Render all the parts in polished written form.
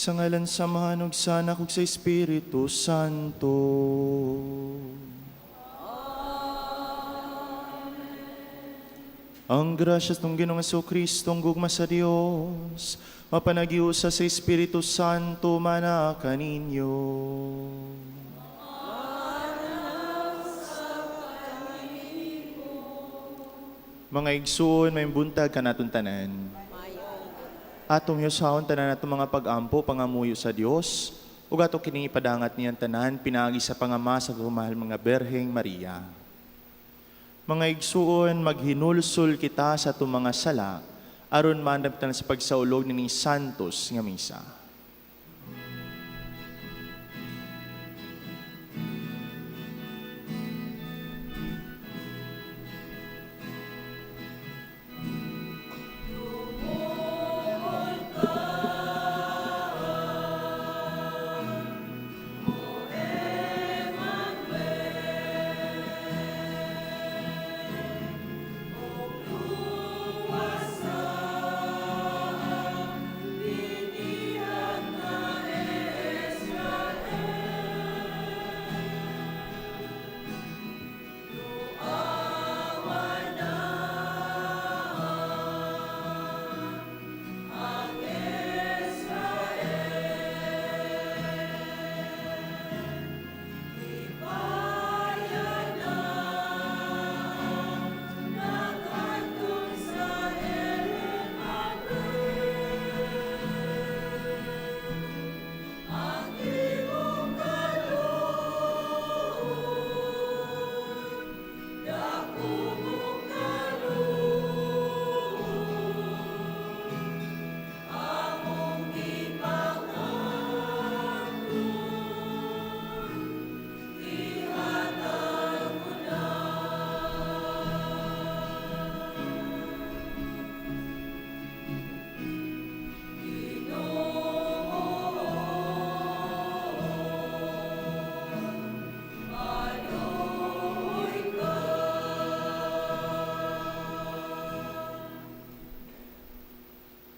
Sa ngalan sa mahanog sana kung sa Espiritu Santo. Ang grasyas ng Ginoong Jesucristo, ang gugma sa Dios, mapanagiusa sa Espiritu Santo, mana kaninyo. Mga igsoon, may buntag ka natong tanan. Atong yusahon tanan natong mga pag-ampo, pangamuyo sa Dios, ug ato kining ipadangat niyan tanan, pinagi sa pangama sa gumahal mga Berheng Maria. Mga igsuon, maghinulsol kita sa itong mga sala, aron manap tanan sa pagsaulog ni Santos nga misa.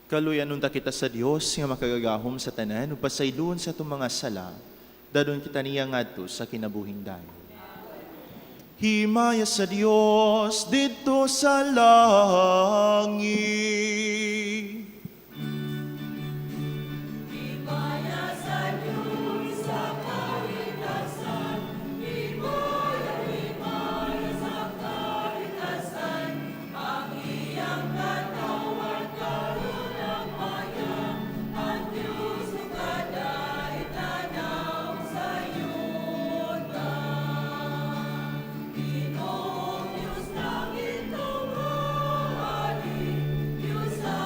Kaluyan nunta kita sa Dios nga makagagahom sa tanan ug pasaylon sa itong mga sala, dadon kita niya ngadto sa kinabuhing dayon. Himaya sa Dios dito sa langit. Himaya sa Diyos sa kaligtasan. Himaya sa kaligtasan. Ang iyang katawan karon ang maya. Ang Diyos ng kadaitan sa yuta. Ginoong Diyos langit tunggali, Diyos sa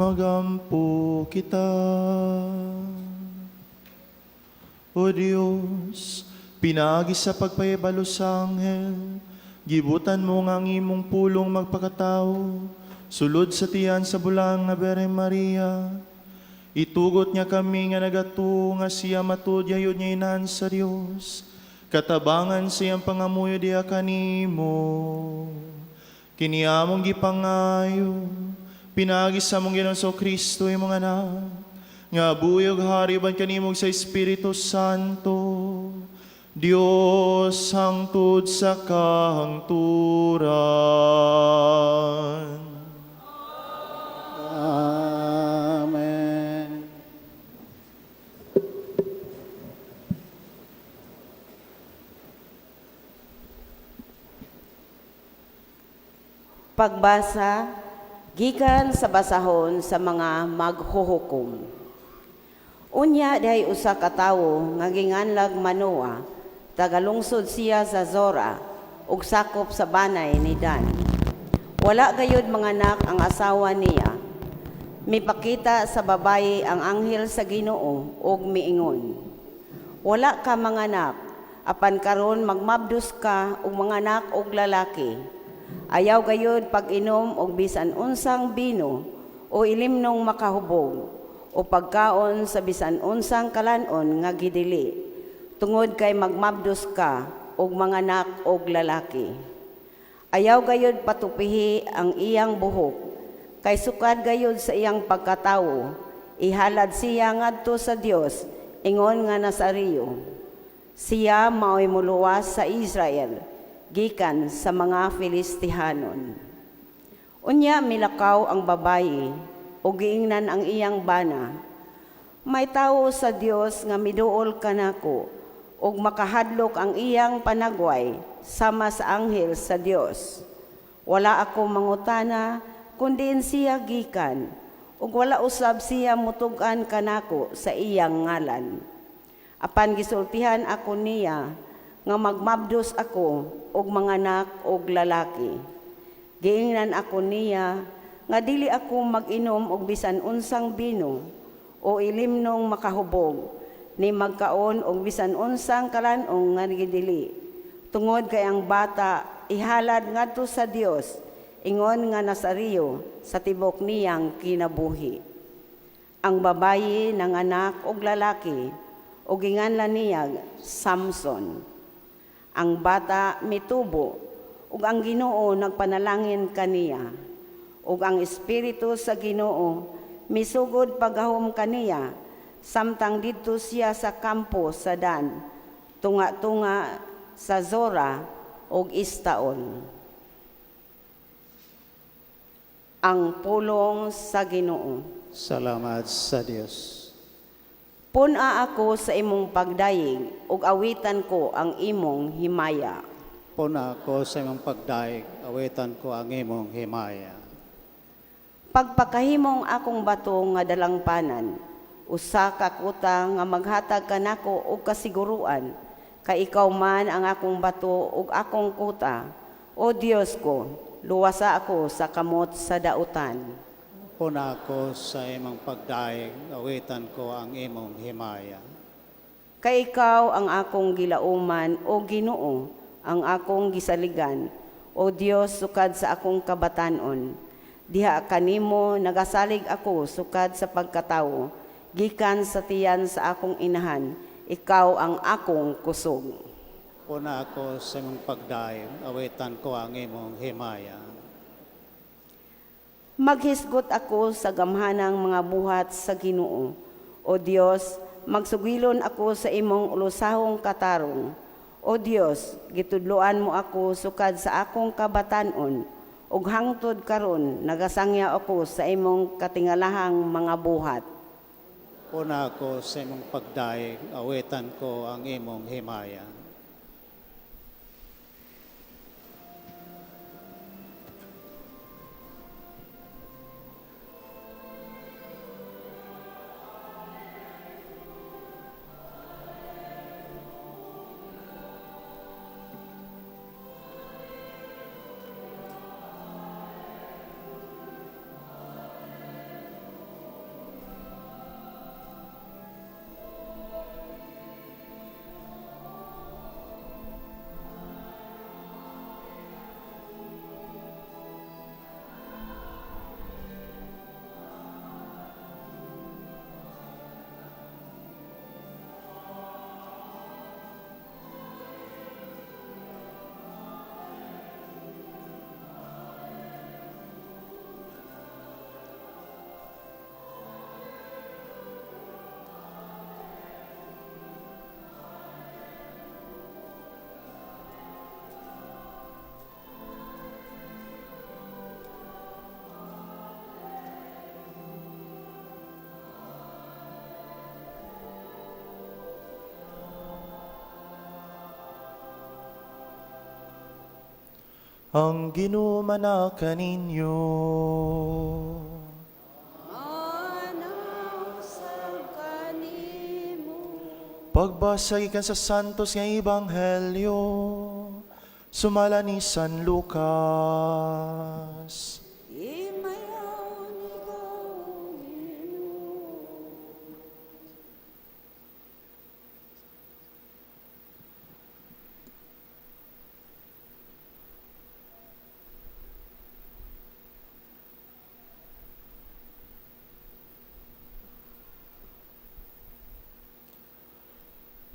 magampo kita. O Diyos, pinagi sa pagpayabalo sa anghel, gibutan mo nga ang imong pulong magpakatao, sulod sa tiyan sa bulang na Bere Maria. Itugot niya kami nga nagato nga siya matudyayon niya inan sa Diyos, katabangan siyang pangamuyo diya kanimo. Kiniamong gipangayo, pinagi sa mong Ginoong Kristo imong anak, nga buyog hariban kanimog sa Espiritu Santo, Diyos hangtod sa kahangturan. Amen. Pagbasa, gikan sa basahon sa mga maghuhukom. Unya dihay usa ka tawo nga ginganlag Manoa, tagalungsod siya sa Zora, ug sakop sa banay ni Dan. Wala gayud manganak ang asawa niya. Mipakita sa babaye ang anghel sa Ginoo ug miingon, wala ka manganak, apan karon magmabdos ka ug manganak og lalaki. Ayaw gayud pag-inom og bisan unsang bino o ilimnong makahubog o pagkaon sa bisan unsang kalanon nga gidili, tungod kay magmabdos ka og manganak og lalaki. Ayaw gayud patupihi ang iyang buhok, kay sukad gayud sa iyang pagkatawo, ihalad siya ngadto sa Dios, ingon nga Nazario. Siya mao'y muluwas sa Israel, gikan sa mga Filistihanon. Unya milakaw ang babayi, o giingnan ang iyang bana. May tawo sa Dios nga miduol kanako, ug makahadlok ang iyang panagway sama sa anghel sa Dios. Wala ako mangutana, kundi siya gikan, ug wala usab siya mutugan kanako sa iyang ngalan. Apan gisultihan ako niya, nga magmabdos ako og manganak og lalaki. Giingnan ako niya nga dili ako mag-inom og bisan unsang bino o ilimnong makahubog, ni magkaon og bisan unsang kalanong nga gidili. Tungod kay ang bata ihalad ngadto sa Dios, ingon nga Nazario sa tibok niyang kinabuhi. Ang babayi nanganak og lalaki o ginganlan niya Samson. Ang bata mitubo, ug ang Ginoo nagpanalangin kaniya, ug ang Espiritu sa Ginoo misugod paghahom kaniya, samtang didto siya sa kampo sa Dan, tunga-tunga sa Zora ug Istaol. Ang pulong sa Ginoo. Salamat sa Diyos. Puna ako sa imong pagdayeg, ug awitan ko ang imong himaya. Puna ako sa imong pagdaig, awitan ko ang imong himaya. Pagpakahimong akong bato nga dalangpanan, usa ka kuta nga maghatag kanako og kasiguruan, kay ikaw man ang akong bato ug akong kuta. O Dios ko, luwasa ako sa kamot sa dautan. Puna ako sa imong pagdaig, awitan ko ang imong himaya. Kay ikaw ang akong gilauman, o Ginoo, ang akong gisaligan, o Dios sukad sa akong kabatanon. Diha kanimo nagasalig ako sukad sa pagkatawo, gikan sa tiyan sa akong inahan, ikaw ang akong kusog. Puna ako sa imong pagdaig, awitan ko ang imong himaya. Maghisgot ako sa gamhanang mga buhat sa Ginoo. O Dios, magsugilon ako sa imong ulusahong katarong. O Dios, gitudloan mo ako sukad sa akong kabatanon, ug hangtod karon nagasangya ako sa imong katingalahang mga buhat. Puna ako sa imong pagdaig, awitan ko ang imong himaya. ang ginumanak kaninyo. Anaw sa kanimo. Pagbasa ikan sa Santos nga Ebanghelyo, sumala ni San Lucas. Imayaw ni Ginoo.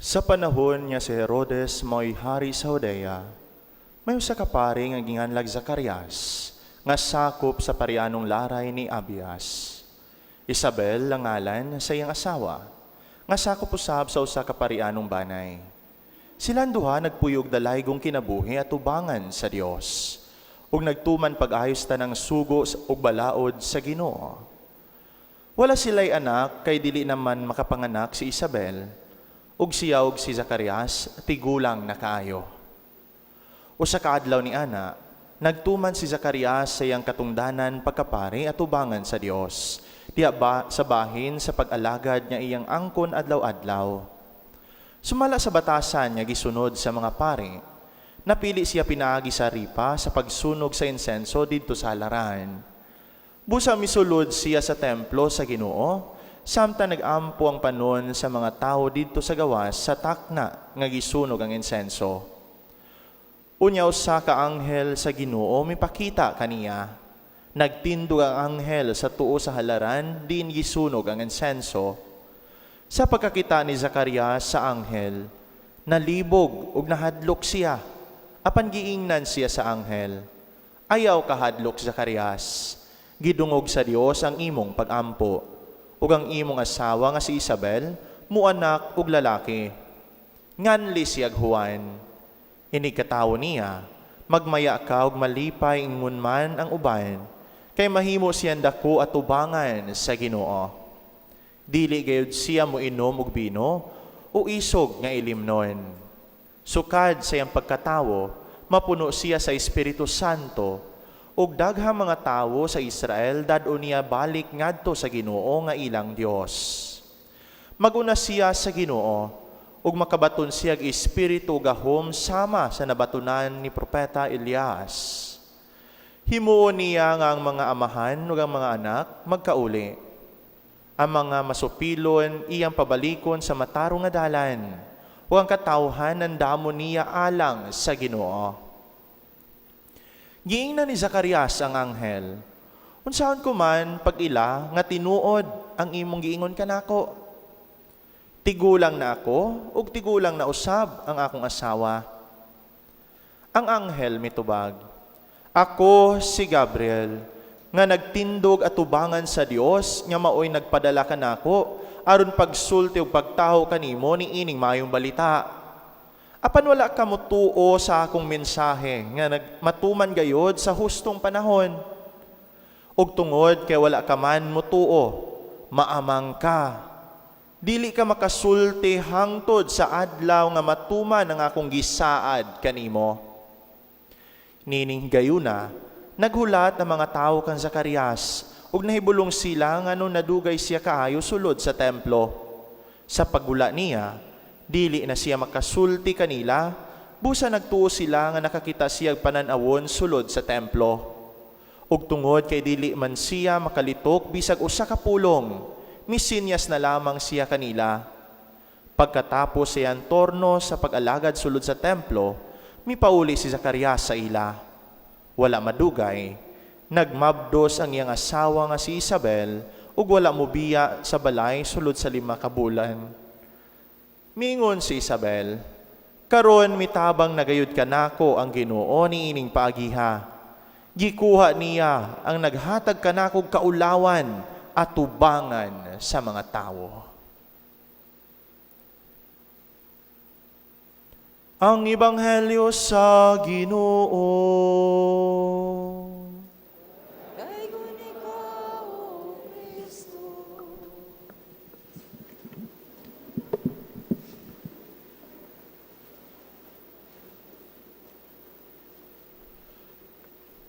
Sa panahon nga si Herodes mo'y hari sa Judea, may usa ka pari nga ginganlag Zacarias, nga sakop sa parianong laray ni Abias. Isabel ang ngalan sa iyang asawa, nga sakop usab sa usa ka parianong banay. Silang duha nagpuyog dalaygong kinabuhi at ubangan sa Dios, ug nagtuman pag-ayos ta ng sugo ug balaod sa Ginoo. Wala sila'y anak, kay dili naman makapanganak si Isabel, ug siya ug si Zacarias tigulang na kaayo. Usa ka adlaw ni ana, nagtuman si Zacarias sa iyang katungdanan pagkapari at ubangan sa Dios, diya ba sa bahin sa pag-alagad niya iyang angkon adlaw-adlaw. Sumala sa batasan niya gisunod sa mga pari, napili siya pinaagi sa ripa sa pagsunog sa insenso didto sa halaran. Busa misulod siya sa templo sa Ginoo, samtang nag-ampo ang panon sa mga tao dito sa gawas sa takna nga gisunog ang insenso. Unya usa ka anghel sa Ginoo mipakita kaniya. Nagtindog ang anghel sa tuo sa halaran diin gisunog ang insenso. Sa pagkakita ni Zacarias sa anghel, nalibog ug nahadlok siya. Apan giingnan siya sa anghel, ayaw kahadlok Zacarias. Gidungog sa Dios ang imong pag-ampo. Ug ang imong asawa nga si Isabel, muanak ug lalaki. Nganli siyag Juan. Ini katawo niya, magmaya ka ug malipay ingon man ang uban, kay mahimo siyang dako at ubangan sa Ginoo. Dili gayud siya mo inom og bino o isog nga ilimnon. Sukad sa iyang pagkatawo, mapuno siya sa Espiritu Santo, ug daghang mga tawo sa Israel dad-o niya balik ngadto sa Ginoo nga ilang Dios. Maguna siya sa Ginoo ug makabaton siya og espiritu gahom sama sa nabatunan ni propeta Elias. Himuon niya nga ang mga amahan ug ang mga anak magkauli. Ang mga masupilon iyang pabalikon sa matarong nga dalan ug ang katawhan nandamo niya alang sa Ginoo. Giingnan ni Zacarias ang anghel, unsaon ko man pag-ila nga tinuod ang imong giingon kanako? Tigulang na ako ug tigulang na usab ang akong asawa. Ang anghel mitubag, ako si Gabriel, nga nagtindog at ubangan sa Dios nga maoy nagpadala kanako aron pagsulti ug pagtaho kanimo ni ining mayong balita. Apan wala ka mutuo sa akong mensahe nga matuman gayod sa hustong panahon. Ug tungod kay wala ka man mutuo, maamang ka. Dili ka makasulti hangtod sa adlaw nga matuman ang akong gisaad kanimo. Nining gayuna, naghulat ang mga tao kan Zacarias ug nahibulong sila nga nung nadugay siya kaayo sulod sa templo. Sa paggula niya, dili na siya makasulti kanila, busa nagtuo sila nga nakakita siya pananawon sulod sa templo. Ug tungod kay dili man siya makalitok bisag usa ka pulong, misinyas na lamang siya kanila. Pagkatapos siyan torno sa pag-alagad sulod sa templo, mipauli si Zacarias sa ila. Wala madugay, nagmabdos ang iyang asawa nga si Isabel ug wala mobiya sa balay sulod sa 5 ka bulan. Mingon si Isabel, karon mitabang nagayud kanako ang Ginoo ni ining paagiha. Gikuha niya ang naghatag kanako kaulawan at tubangan sa mga tao. Ang Ebanghelyo sa Ginoo. Daygon ikaw, O Kristo.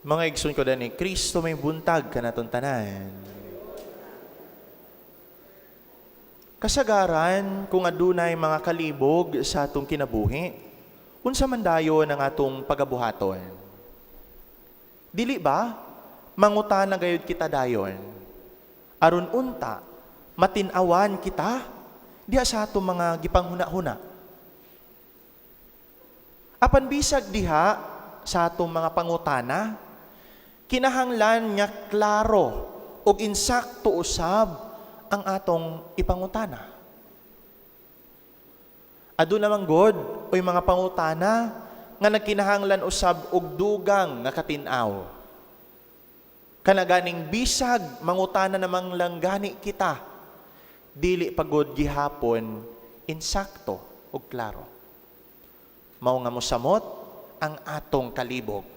Mga igsoon ko ni Kristo may buntag kanaton tanan. Kasagaran kung adunay mga kalibog sa atong kinabuhi, unsa man dayon ang atong pagabuhaton. Dili ba mangutana gayud kita dayon? Aron unta matin-awan kita diha sa atong mga gipanghuna-huna. Apan bisag diha sa atong mga pangutana, kinahanglan nga klaro ug insakto usab ang atong ipangutana. Adu namang God oy mga pangutana nga nagkinahanglan usab og dugang nga katin-aw. Kanaganing bisag mangutana namang lang gani kita, dili pagod gihapon insakto ug klaro. Mao nga mosamot ang atong kalibog.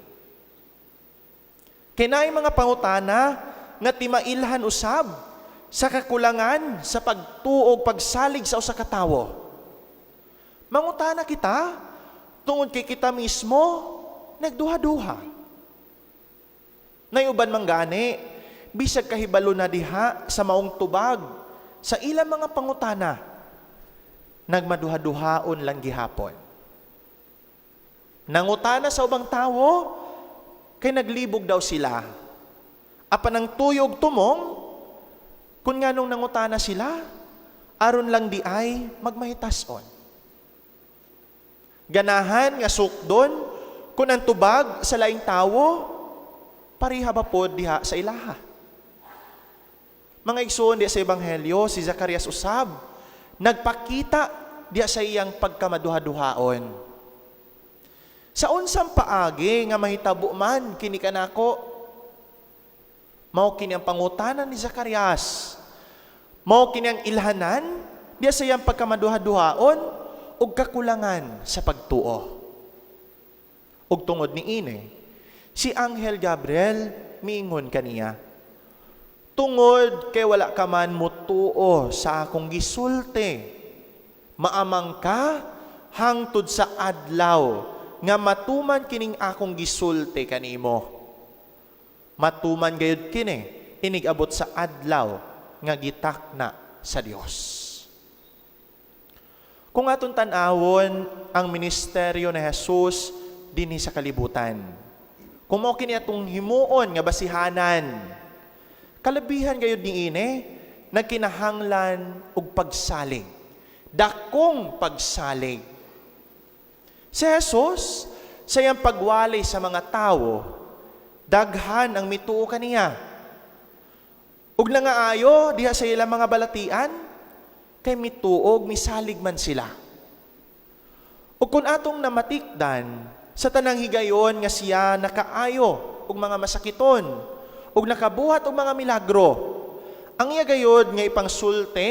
Kinay mga pangutana nga timailhan usab sa kakulangan sa pagtuog pagsalig sa usa ka tawo. Mangutana kita tungod kay kita mismo nagduha-duha. Nayuban man gani bisag kahibalo na diha sa maong tubag sa ilang mga pangutana nagmaduha-duhaon lang gihapon. Nangutana sa ubang tawo kay naglibog daw sila. Apan ang tuyog tumong kung nganong nangutana sila, aron lang di ay magmahitason. Ganahan nga sukdon, kung ang tubag sa laing tawo, pariha ba po diha sa ilaha. Mga igsoon diha sa Ebanghelyo, si Zacarias usab, nagpakita diha sa iyang pagkamaduha-duhaon. Sa unsang paagi nga mahitabo man kini kanako, mao kini ang pangutanan ni Zacarias. Mao kini ang ilhanan diya sa iyang pagkamaduha-duhaon ug kakulangan sa pagtuo. Ug tungod niini, si Anghel Gabriel miingon kaniya, tungod kay wala ka man mutuo sa akong gisulti, maamang ka hangtod sa adlaw nga matuman kining akong gisulti kanimo. Matuman gayud kini inigabot sa adlaw nga gitakna sa Dios. Kung aton tan-awon ang ministeryo ni Jesus dinhi sa kalibutan, kung mao kini atong himuon nga basihanan, kalabihan gayud niini nagkinahanglan og pagsalig, dakong pagsalig. Si Jesus, sa iyang pagwali sa mga tao, daghan ang mituo kaniya. Ug nangaayo diha sa ilang mga balatian, kay mituog misalig man sila. Ug kung atong namatikdan, sa tanang higayon nga siya nakaayo og mga masakiton, ug nakabuhat og mga milagro, ang iya gayod nga ipangsulti,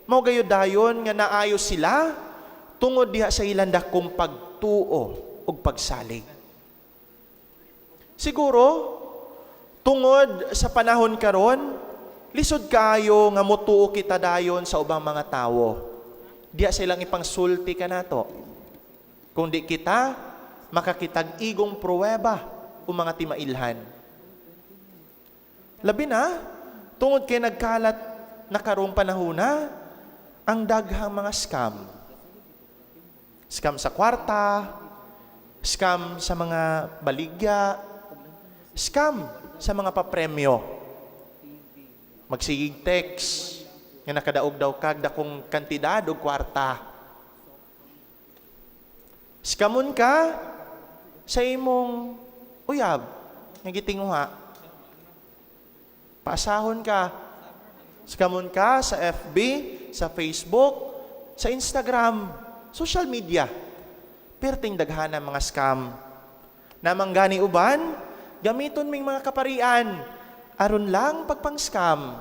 mao gayud dayon nga naayo sila, tungod diha sa ilang dakong pagtuo ug pagsalig. Siguro, tungod sa panahon karon, lisod kaayo nga mutuo kita dayon sa ubang mga tawo. Diha silang ipangsulti kanato. Kung di kita, makakitag igong pruweba o mga timailhan. Labi na, tungod kay nagkalat na karong panahona, ang daghang mga scam. Scam sa kwarta, scam sa mga baligya, scam sa mga papremyo. Magsigig text, nga nakadaog daw kag dakong kantidad o kwarta. Scamon ka sa imong uyab, nga gitinguha. Paasahon ka. Scamon ka sa FB, sa Facebook, sa Instagram, social media. Perting daghanan mga scam. Namang gani uban, gamiton ming mga kaparian, aron lang pagpang-scam.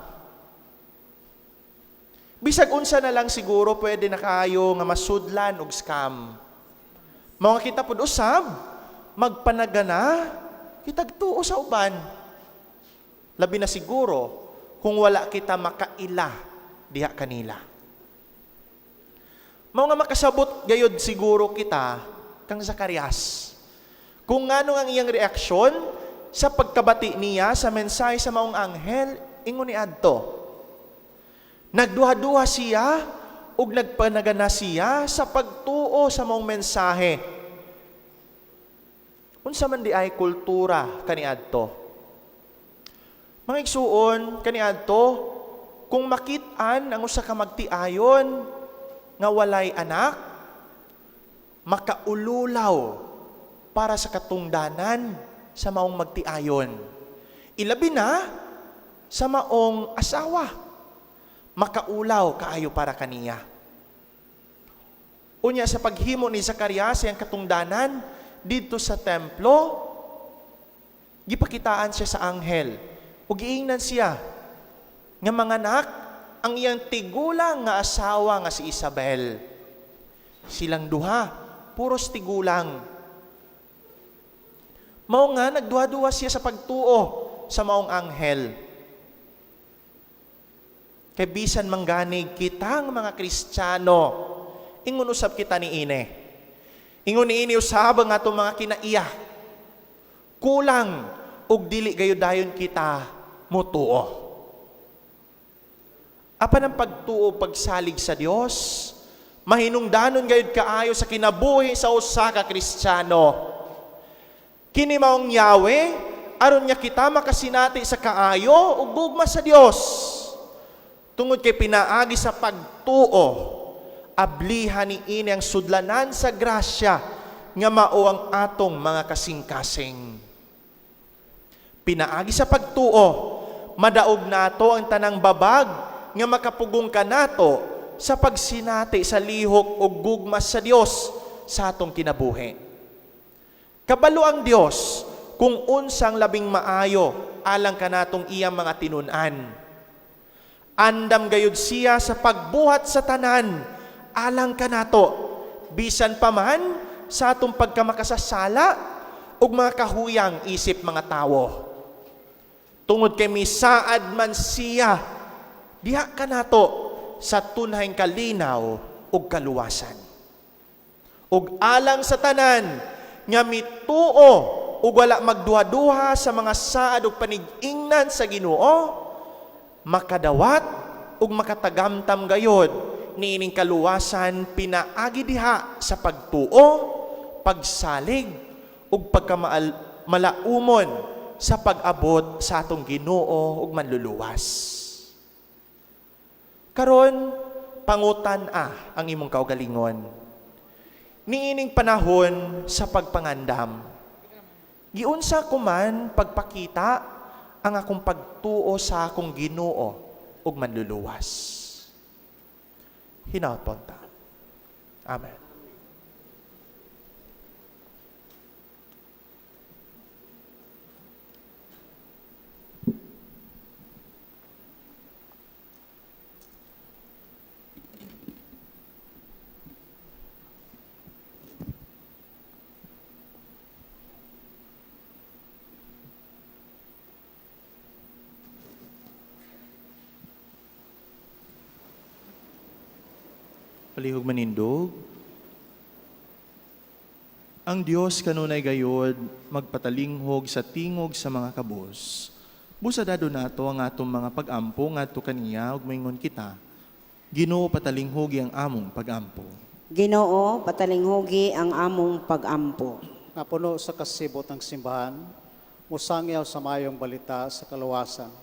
Bisag unsa na lang siguro pwede na kayo nga masudlan og scam. Mga kita pud usab, magpanagana, kitag tuo sa uban. Labi na siguro kung wala kita makaila diha kanila. Mao nga makasabot gayod siguro kita kang Zacarias. Kung ngano ang iyang reaksyon sa pagkabati niya sa mensahe sa maong anghel, ingon ni adto. Nagduha-duha siya ug nagpanagana siya sa pagtuo sa maong mensahe. Unsa man di ay kultura kaniadto. Mga igsuon kaniadto, kung makit-an ang usa ka magtiayon nga walay anak, makaululaw para sa katungdanan sa maong magtiayon. Ilabi na sa maong asawa. Makaulaw kaayo para kaniya. Unya sa paghimo ni Zacarias ang katungdanan dito sa templo, gipakitaan siya sa anghel ug giingnan siya nga manganak ang iyang tigulang nga asawa nga si Isabel. Silang duha, puros tigulang. Mao nga nagduha-duha siya sa pagtuo sa maong anghel. Kay bisan mangganig kitang mga Kristiyano, ingon usab kita ni ine. Ingon ni ini usab ang atong mga kinaiya. Kulang ug dili gayud dayon kita motuo. Apan ang pagtuo pagsalig sa Dios, mahinungdanon gayud kaayo sa kinabuhi sa usa ka Kristiyano. Kini maong Yahweh aron nya kita makasinati sa kaayo ug gugma sa Dios. Tungod kay pinaagi sa pagtuo, ablihan ni ini ang sudlanan sa grasya nga mao ang atong mga kasing-kasing. Pinaagi sa pagtuo, madaog nato ang tanang babag nga makapugong kanato sa pagsinati sa lihok ug gugma sa Dios sa atong kinabuhi. Kabalo ang Dios kung unsang labing maayo alang kanatong iyang mga tinun-an. Andam gayud siya sa pagbuhat sa tanan alang kanato, bisan pa man sa atong pagkamakasasala ug mga kahuyang isip mga tawo. Tungod kay misaad man siya diha kanato sa tunayng kalinaw ug kaluwasan. Ug alang sa tanan nga mituo ug wala magduha-duha sa mga saad ug panig-ingnan sa Ginoo, makadawat ug makatagamtam gayod niining kaluwasan pinaagi diha sa pagtuo, pagsalig ug pagkamalaumon sa pag-abot sa atong Ginoo ug manluluwas. Karon pangutan-a ang imong kaugalingon. Niining panahon sa pagpangandam, giunsa ko man pagpakita ang akong pagtuo sa akong Ginoo ug manluluwas. Hinaut ta. Amen. Palihog manindog. Ang Dios kanunay gayod magpatalinghog sa tingog sa mga kabos. Busadado nato ang atong mga pag-ampo ngadto kaniya ug moingon kita. Ginoo patalinghogi ang among pag-ampo. Ginoo, patalinghugi ang among pag-ampo. Nga puno sa kasibot ng simbahan, musangyaw sa mayong balita sa kaluwasan.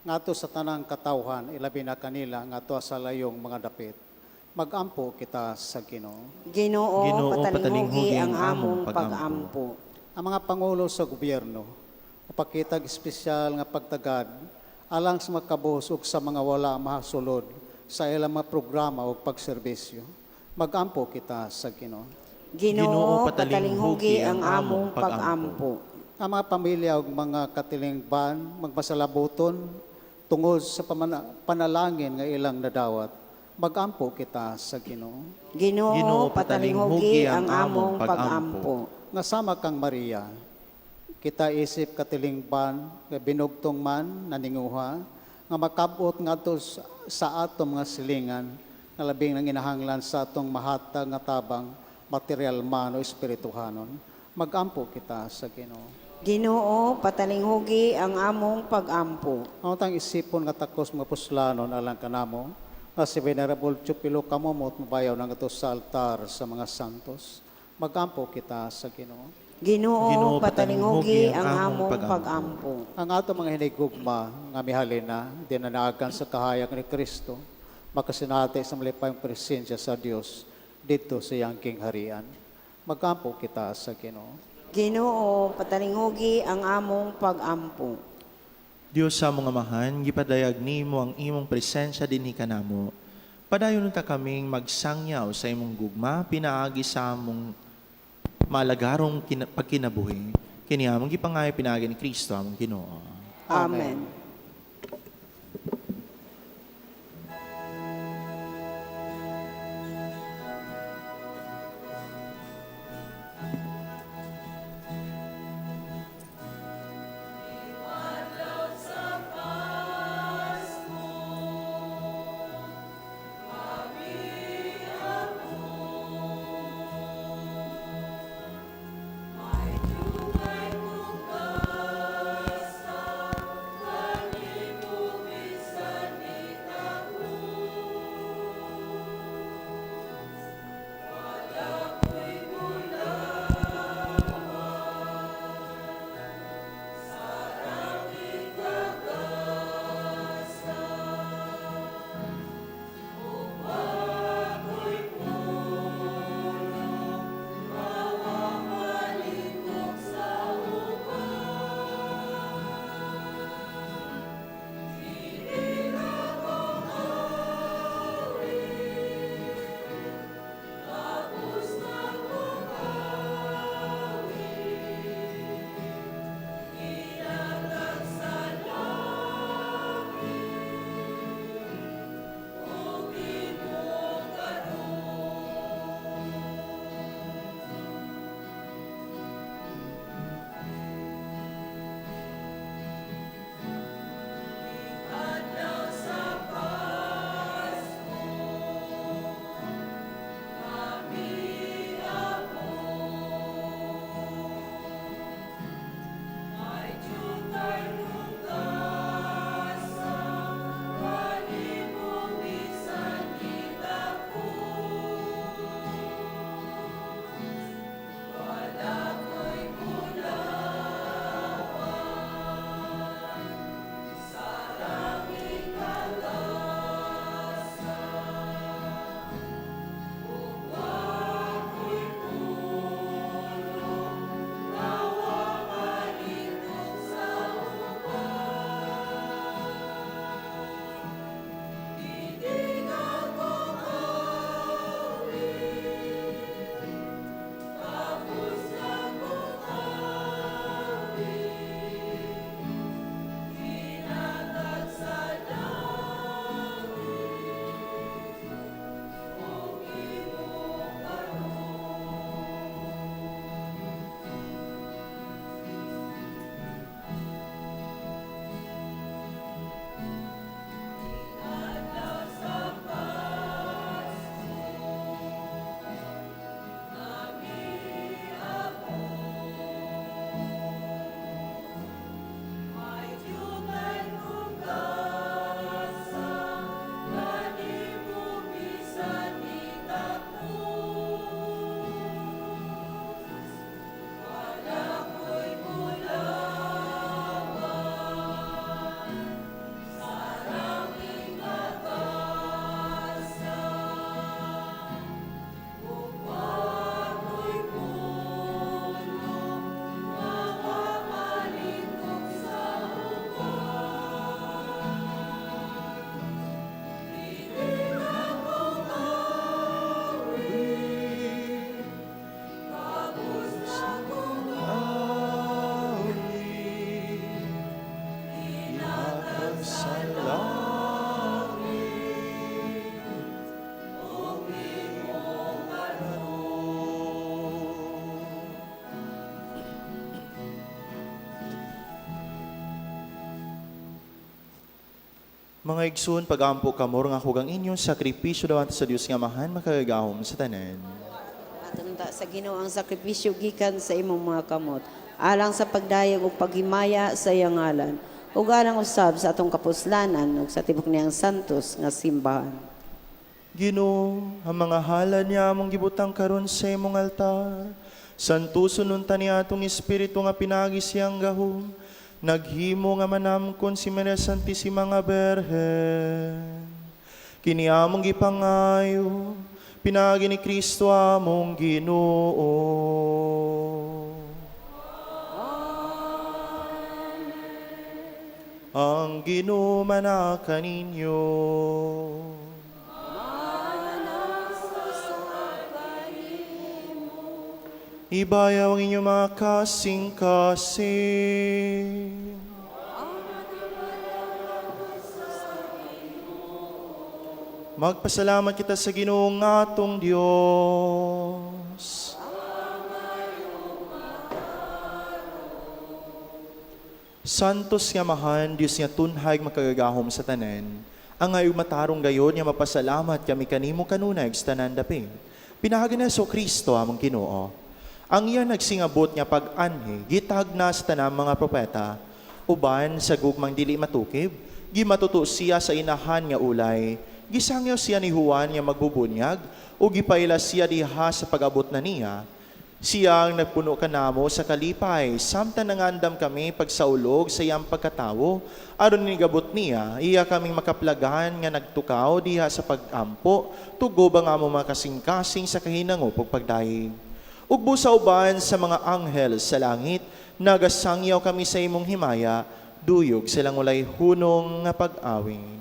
Ngato sa tanang katawhan, ilabi na kanila ngato sa layong mga dapit. Mag-ampo kita sa Ginoo. Ginoo, patalinghugi ang among pag-ampo. Ang mga pangulo sa gobyerno, mapakitag espesyal nga pagtagad alang sa makabos ug sa mga wala mahasulod sa ilang mga programa o pagserbisyo. Mag-ampo kita sa Ginoo. Ginoo, patalinghugi ang among pag-ampo. Ang mga pamilya ug mga katilingban magpasalabuton tungod sa panalangin nga ilang nadawat. Mag-ampo kita sa Ginoo. Ginoo, patalinghugi ang among pag-ampo. Nga sama kang Maria, kita isip katilingban, nga binugtong man, naninguha, nga makabot nga to sa atong mga silingan, nga labing nang inahanglan sa atong mahatag nga tabang, material man o espirituhanon. Mag-ampo kita sa Ginoo. Ginoo, patalinghugi ang among pag-ampo. Ang tang isipon nga takos mga puslanon alang kanamo, nga si Venerable Chupilo Kamumot mabayaw ng ito sa altar sa mga santos. Magampo kita sa Ginoo. Ginoo, patalinghugi ang among pag-ampo. Ang ato mga hinigugma nga mihalina, dinanaagan sa kahayag ni Kristo, makasinati sa malipayong presensya sa Dios dito sa iyang kingharian. Magampo kita sa Ginoo. Ginoo, patalinghugi ang among pag-ampo. Dios sa mga mahan, gipadayag nimo ang imong presensya dinhi kanamo. Padayon ta kaming magsangyaw sa imong gugma, pinaagi sa among malagarong pagkinabuhi. Kini among gipangay pinaagi ni Kristo among Ginoo. Amen. Mga igsoon, pagampo kamor nga hugang inyong sakripisyo daw sa Dios nga mahan makagagahom sa tanan. Atunda sa Ginoo ang sakripisyo gikan sa imong mga kamot. alang sa pagdayeg ug paghimaya sa iyang ngalan, ug alang usab sa atong kapuslanan ug sa tibok niyang santos nga simbahan. Ginoo, ang mga halad niya among gibutang karon sa imong altar. Santuson unta ni atong espiritu nga pinagi siyang gahom. Naghimo nga manamkon si Maria Santissima nga Berhen. Kini among gipangayo, pinagi ni Kristo among Ginoo. Ang Ginoo manaka ninyo. Ibayaw ang inyong mga kasing-kasing. Magpasalamat kita sa Ginoong atong Dios. Santos nga mahan, Dios nga tunhay makagagahom sa tanan. Ang ayong matarong gayon nga mapasalamat kami kanimo kanunay sa tanan dapit. Pinahagan na so Kristo among Ginoo. Ang iyan nagsingabot nga pag-anhi, gitag na sa tanang mga propeta, uban sa gugmang dili matukib, gimatuto siya sa inahan nga ulay, gisangyaw siya ni Juan nga magbubunyag, o gipaila siya diha sa pag-abot na niya. Siya ang nagpuno kanamo sa kalipay, samtang nangandam kami pagsaulog sa iyang pagkatawo, aron nigabot niya, iya kaming makaplagan nga nagtukaw diha sa pag-ampo, tugo ba nga mo makasing-kasing sa kahinangop ug pagdayeg. Ugbo sa uban sa mga anghel sa langit, nagasangyaw kami sa imong himaya, duyog silang ulay hunong nga pag-awing.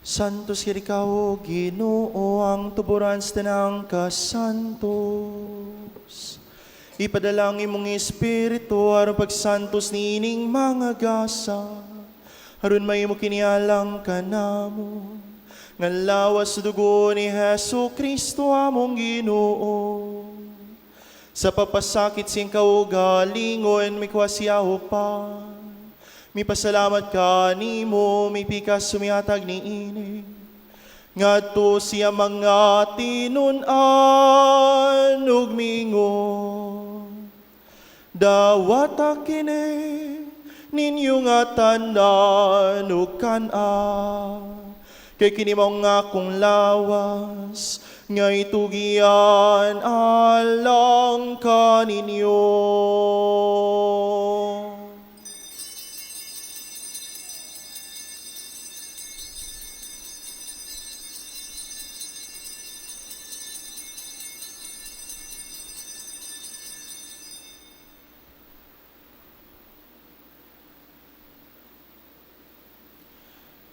Santos Kirikaw, Ginoo ang tuburan sa tanang kasantos. Ipadalangin mong Espiritu aron pagsantos ni ining mga gasa. Aron may mo kinialang kanamo. Nga lawas sa dugo ni Hesu Kristo among Ginoo. Sa papasakit siyang kaugalingon, may kwasyaho pa. Mi pasalamat ka nimo, mi pikas sumihatag ni ini. Ngadto siya mga tinunan ug mingon. Dawat kini ninyo nga tanan ug kana. Kay kini mao nga akong lawas nga itugian alang kaninyo.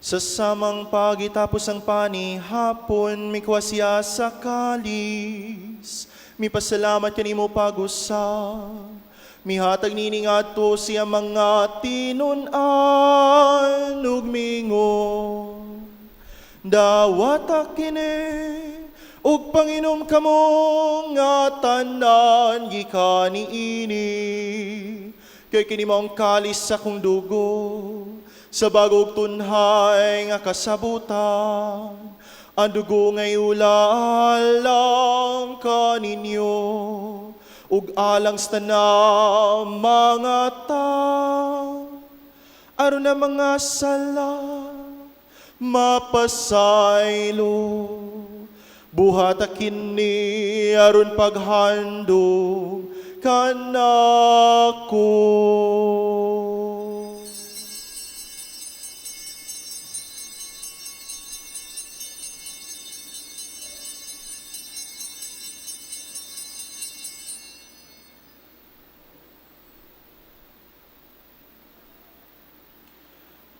Sa samang pagitapos ang pani, hapon mikwasya sa kalis. Mi pasalamat kanimo pagusa. Mihatag nini ngadto siya mga tinunan ug mingon. Dawat kini ug Panginom kamo nga tanan gikan niini. Kay kini mao ang kalis sa kong dugo. Sa bagog tunhay nga kasabutan, ang dugo ngay ulalang kaninyo, ug alang sa tanang mga tao, aron na mga sala, mapasaylo, buhat akini aron paghandog kanako.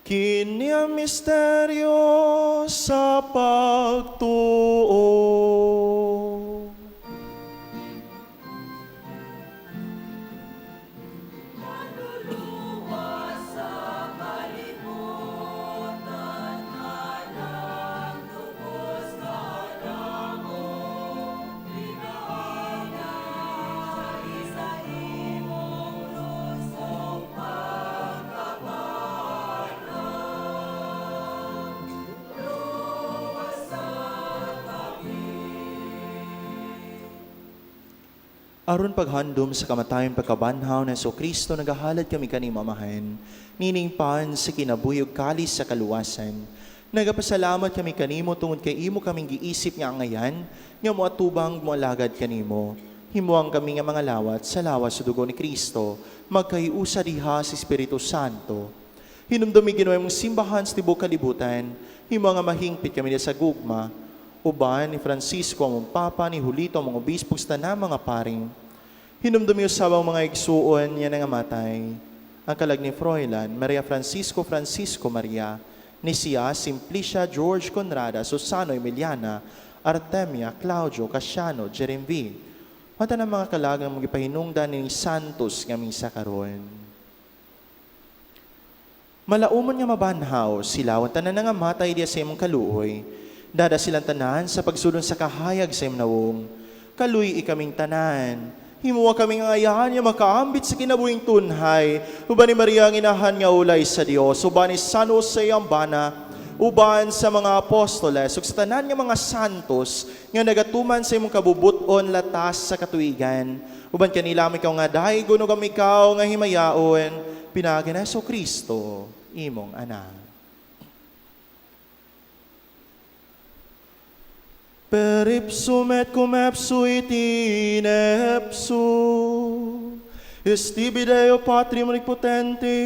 Kini ang misteryo sa pagtuo. Manluluwas sa kalimutan, alam tubos kalamo, pinahaina sa imong lusong Aron paghandom sa kamatayon pagkabanhaw na so Kristo nagahalad kami kani mamahan, niningpan sa kinabuyog kalis sa kaluwasan. Nagapasalamat kami kanimo tungod kay imo kaming giisip nga angayan, nga moatubang moalagad kanimo. Himuang kami nga mga lawat sa lawas sa dugo ni Kristo, magkaiusa diha sa Espiritu Santo. Hinumdumi Ginoo mong simbahan sa tibok kalibutan, himo nga mahingpit kami sa gugma, uban ni Francisco among Papa, ni Julito among obispo sa tanang mga paring. Hinumdumi usabang mga igsuon niya nga matay. Ang kalag ni Froilan, Maria Francisco Maria, ni Sia, Simplicia, George Conrada, Susano Emiliana, Artemia, Claudio, Casiano, Jeremvi. Mata ng mga kalagang magipahinungdan ni Santos nga misa karon. Malaumon nga mabanhaw, silawan tanan nga matay diya sa imong kaluoy, dada silang tanan sa pagsulon sa kahayag sa imnawong. Kaluy ikaming tanan. Himuwa kaming ayahan niya makaambit sa kinabuhing tunhay. Uban ni Maria ang inahan nga ulay sa Dios. Uban ni San Jose ang bana. Uban sa mga apostoles. Ug sa tanan nga mga santos nga nagatuman sa imong kabubuton latas sa katuigan. Uban kanila ikaw nga dahi gunog ang ikaw nga himayaon. Pinagi na so Kristo imong anak. Per ipsum et cum ipsu et in ipsu, estibi Deo Patrim Omnipotente,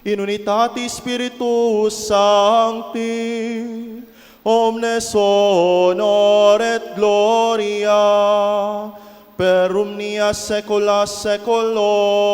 in unitatis Spiritus Sancti, omnes honor et gloria, per omnia saecula saeculorum.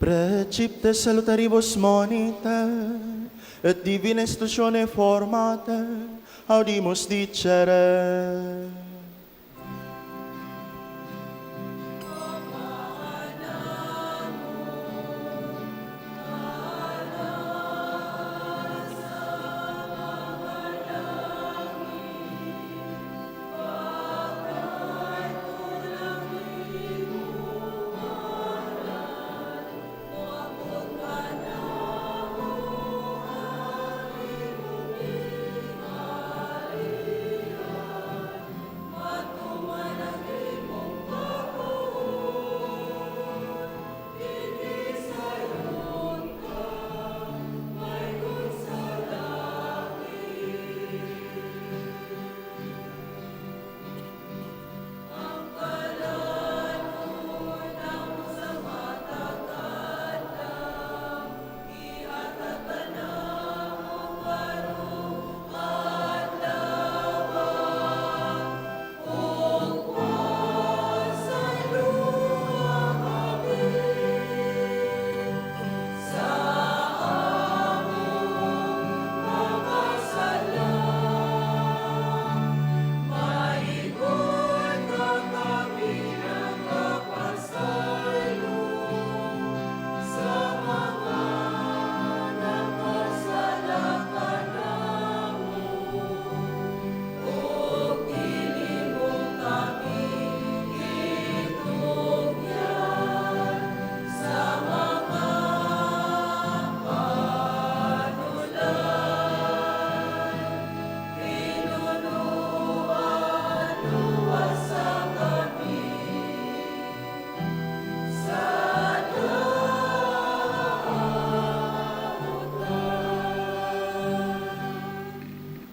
Precipte salutaribus monita, et divina institutione formata, audimus dicere.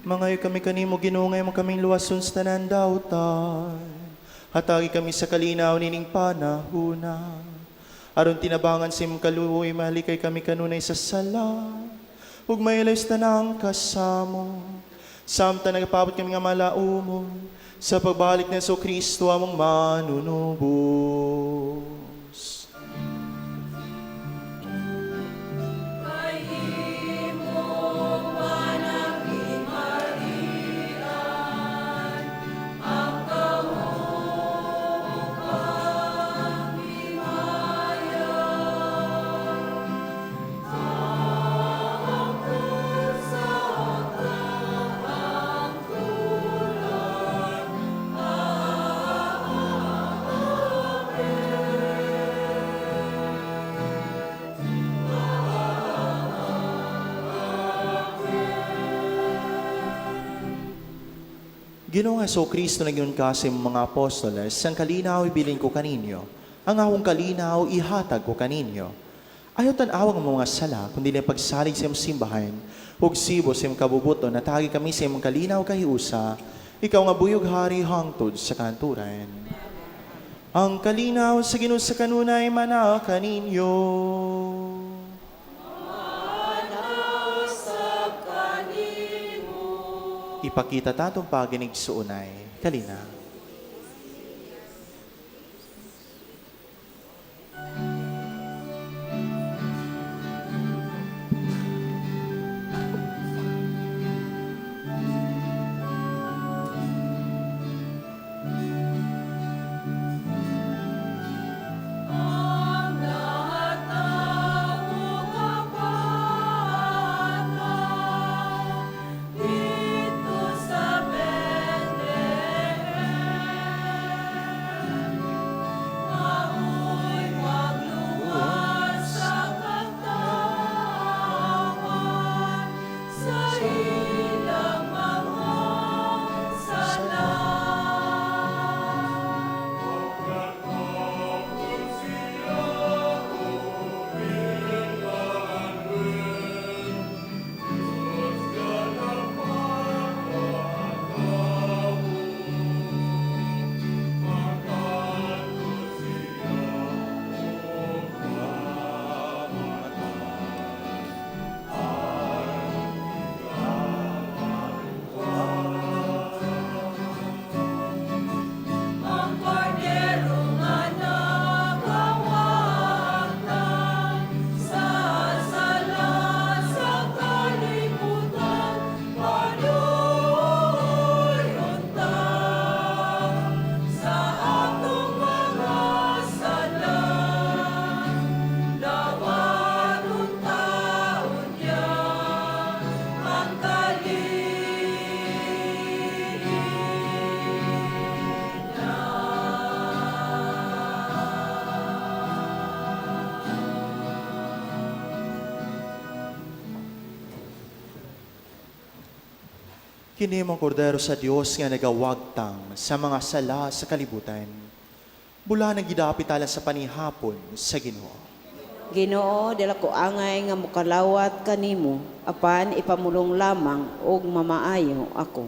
Mangayo kami kanimo ginungay mo kaming luwason sa tanan dautan. Hatagi kami sa kalinaw nining panahuna. Aron tinabangan sa imong kaluoy, mahalikay kami kanunay sa sala. Ug mailays tanang kasamo. Samtang nagapabot kami nga malaumon, sa pagbalik na so Kristo among manunubos. Kahimong panagingarian, ang kahukang himayan. Ang pusa ang kulay, Ginoong Heso Kristo na ginon ka sa imong mga apostoles, ang kalinaw ibilin ko kaninyo, ang akong kalinaw ihatag ko kaninyo. Ayaw tan-awang ang mga sala, kundi na pagsalig sa imong simbahan, ug sibo sa imong kabubuton, natagi kami sa imong kalinaw kahiusa, ikaw nga buyog hari hangtod sa kanturan. Ang kalinaw sa Ginoo sa kanunay mana kaninyo. Ipakita tatong paginig suunay. Kalina. ang natawo nga bata, dito sa Bethlehem. Ako'y magluwas sa katawan, sa ilang mga sala. Ang kordero nga nagawagtan sa sala sa kalibutan, panuyontang sa atong mga sala. Lawanon taon niya ang Kini mong kordero sa Dios nga nagawagtang sa mga sala sa kalibutan. Bula nang gidapitalan sa panihapon sa Ginoo. Ginoo, dila ko angay nga mukalawat kanimo, apan ipamulong lamang og mamaayo ako.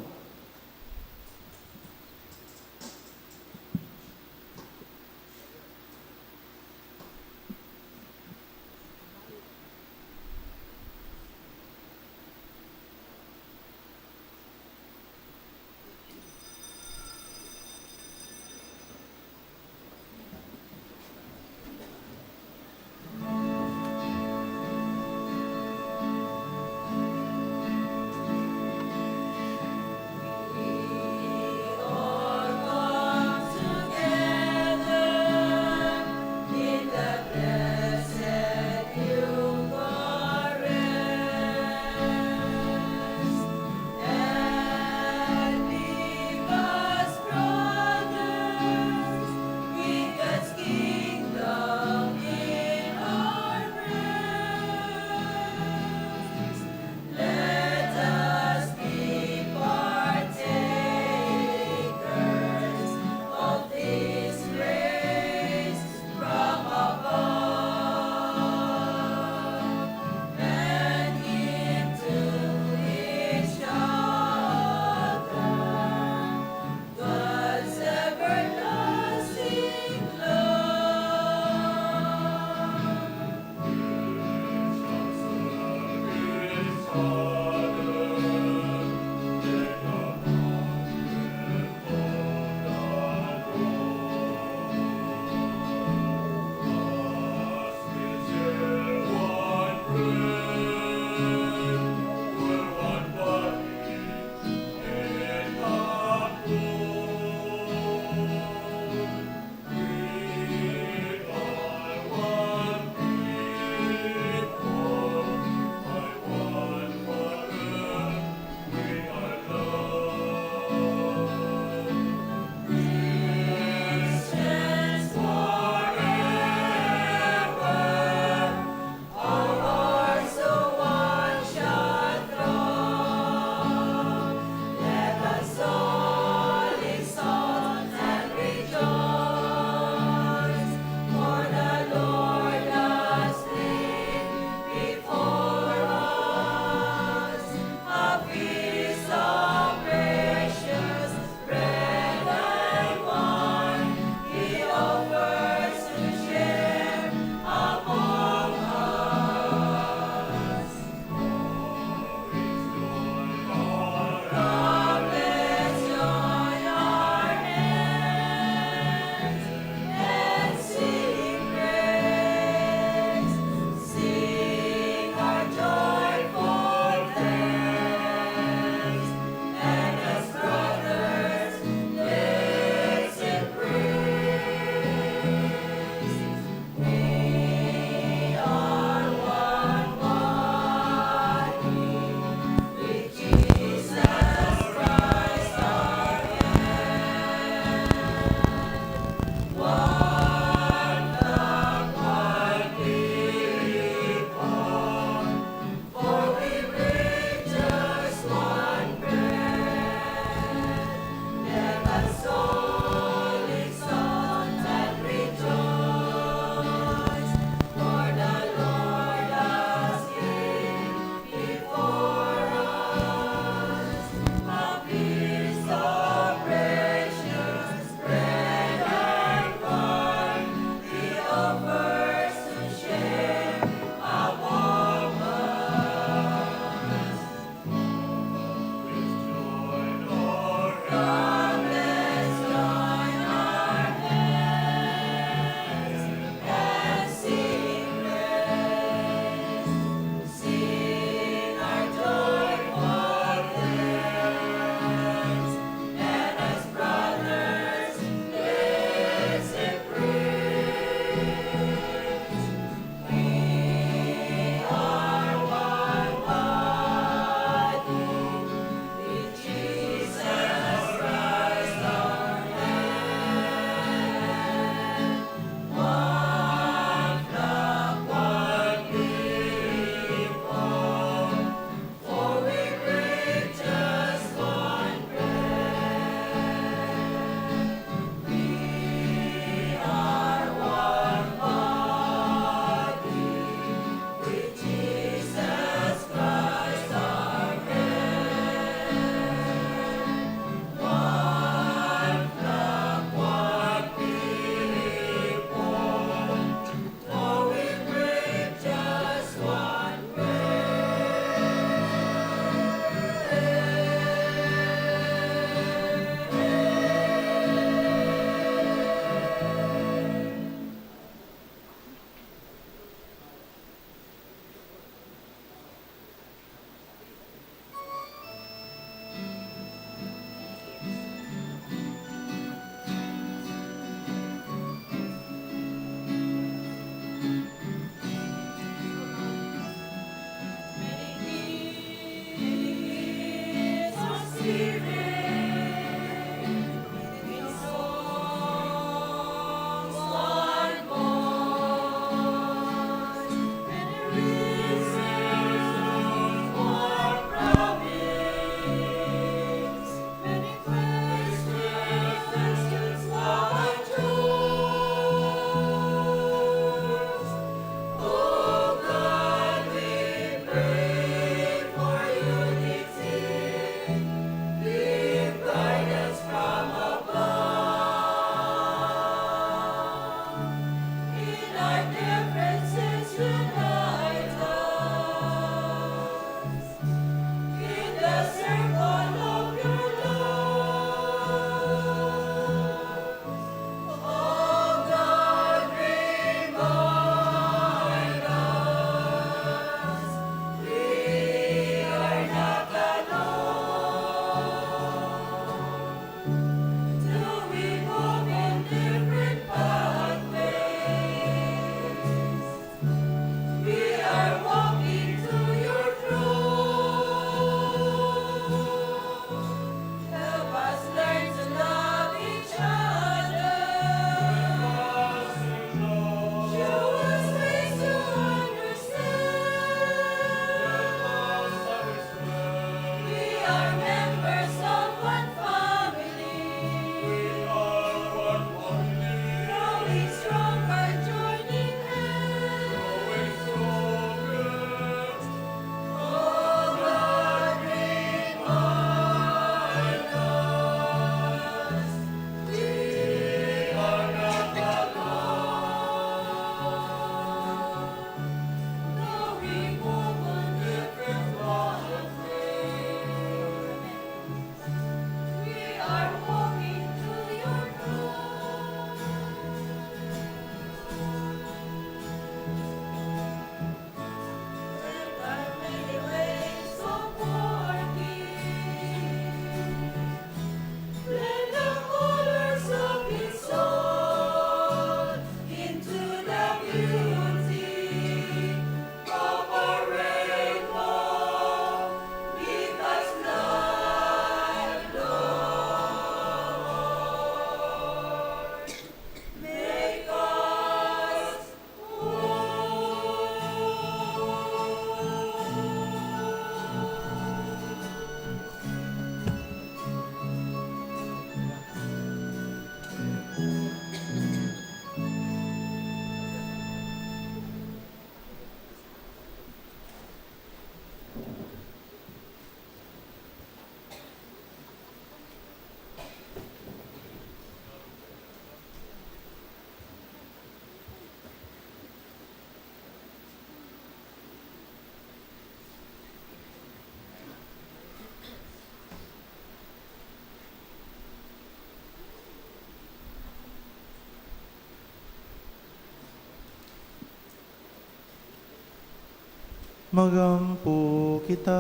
Magampo kita.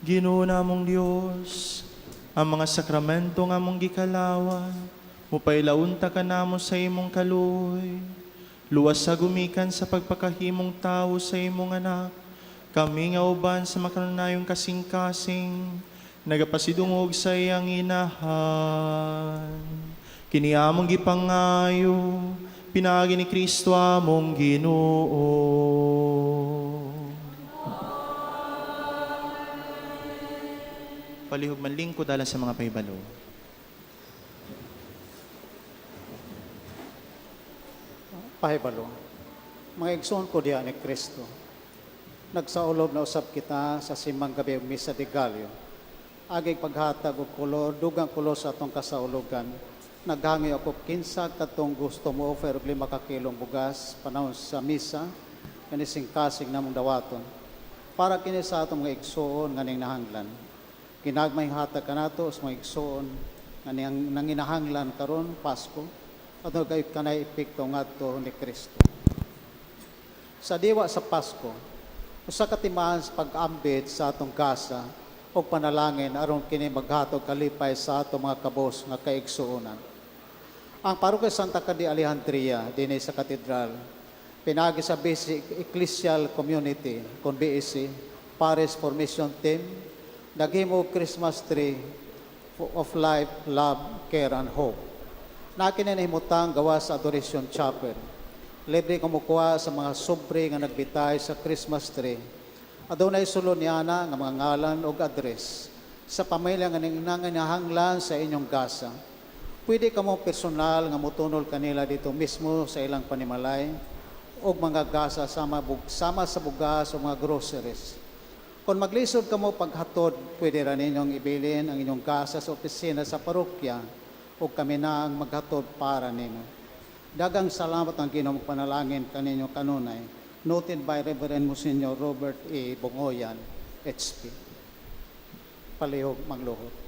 Ginoo namong Dios, ang mga sakramento nga mong gikalawan, mupailaunta ka namo sa imong kaluoy. Luwas sa gumikan sa pagpakahimong tao sa imong anak, kami nga uban sa makanunayong kasing-kasing, nagapasidungog sa iyang inahan. Kiniamong gipangayo, pinagi ni Kristo among Ginoo. Palihog man lingkod alang sa mga pahibalo. Pahibalo, mga igsoon ko diya ni Kristo. Nagsaulob na usab kita sa simang gabi ug misa de Gallo. Aging paghatag og kulo, dugang kulo sa atong kasaulogan. Naghangi ako kinsa katong gusto mo offer og 5 ka kilong bugas panahon sa misa kanising kasig namong dawaton. Para kini sa atong mga igsoon nga ning nahanglan. Ginagmay hatag kanato sa mga igsoon nga nanginahanglan karon Pasko at kay kanay epekto ngadto ni Kristo. Sa diwa sa Pasko, usa ka timaan sa pag-ambit sa atong kasa o panalangin aron kini maghatag kalipay sa atong mga kabos nga kaigsuonan. Ang Parokya Santa Cadi Alejandria dinhi sa katedral pinagi sa Basic Ecclesial Community kon BEC Paris Formation Team naghimo Christmas tree of life, love, care, and hope. Nakinanahimutang gawa sa Adoration Chapel. Libre kumukuha sa mga sobre nga nagbitay sa Christmas tree. Adunay sulod niana nga mga ngalan o address sa pamilya nga nanginahanglan sa inyong gasa. Pwede ka mo personal nga mutunol kanila dito mismo sa ilang panimalay o mga gasa sama sa bugas o mga groceries. Kung maglisod ka mo paghatod, pwede rin ninyong ibilin ang inyong gasa sa opisina sa parokya o kami na ang maghatod para ninyo. Dagang salamat ang Ginoo panalangin kaninyo kanunay. Noted by Reverend Monsignor Robert E. Bongoyan, HP. Palihog magluhod.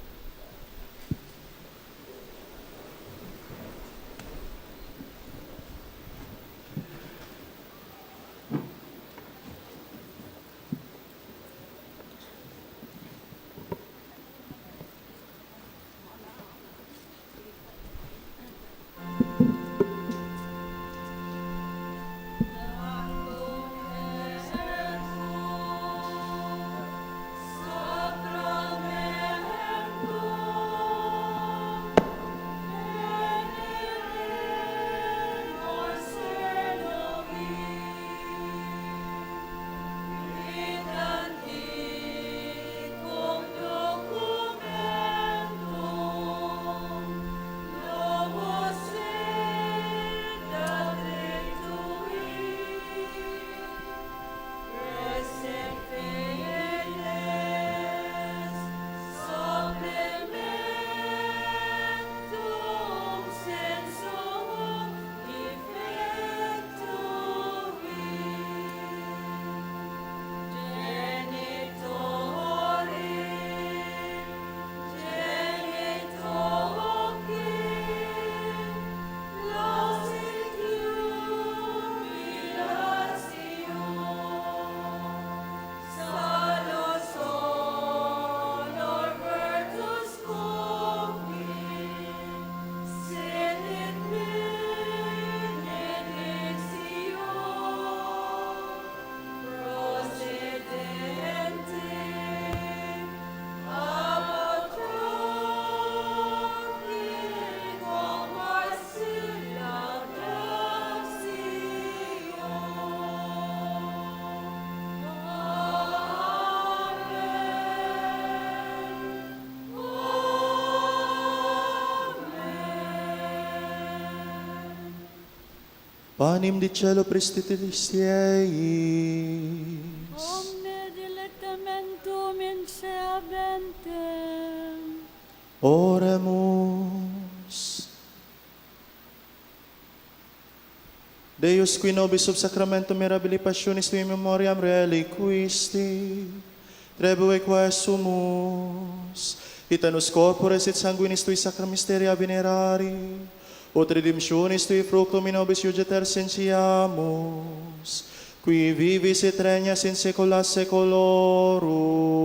Panim di cielo prestitistieis. Omne dilectamentum in sea bentem. Oremus. Deus qui nobis sub sacramento mirabili passionis tui memoriam reliquisti, trebue quae sumus, itanus corpores et sanguinis tui sacra mysteria venerari, ut redemptionis tui fructum in nobis iugeter sentiamus, qui vivis et regnas in saecula saeculorum.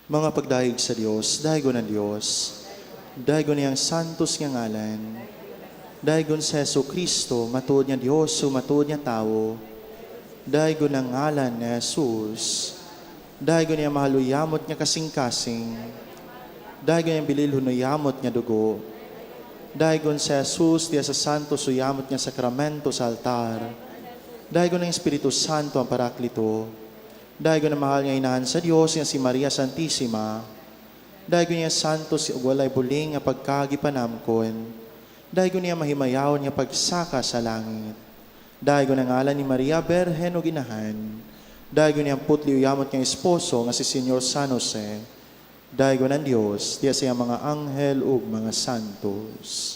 Mga pagdaig sa Dios, daigon ng Dios, daigon niyang santos nga ngalan, daigon sa Yesu Kristo, matuod niya Dios, matuod niya tao, daigon ang ngalan ni Jesus, daigon niya mahaluyamot niya kasing-kasing, daigon niya bililhunuyamot niya dugo, daigon sa Jesus, diya sa santos uyamot niya sakramento sa altar, daigon ng Espiritu Santo ang Paraklito, dahil na mahal niya inahan sa Diyos, niya si Maria Santissima, dahil niya santo si Ugwalay Buling nga pagkagipanamkon, dahil niya mahimayaw niya pagsaka sa langit, dahil na ngalan ni Maria Berhen o ginahan, dahil niya putli uyamot niyang esposo nga si Senyor San Jose, dahil ng Diyos, diya siya mga anghel ug mga santos.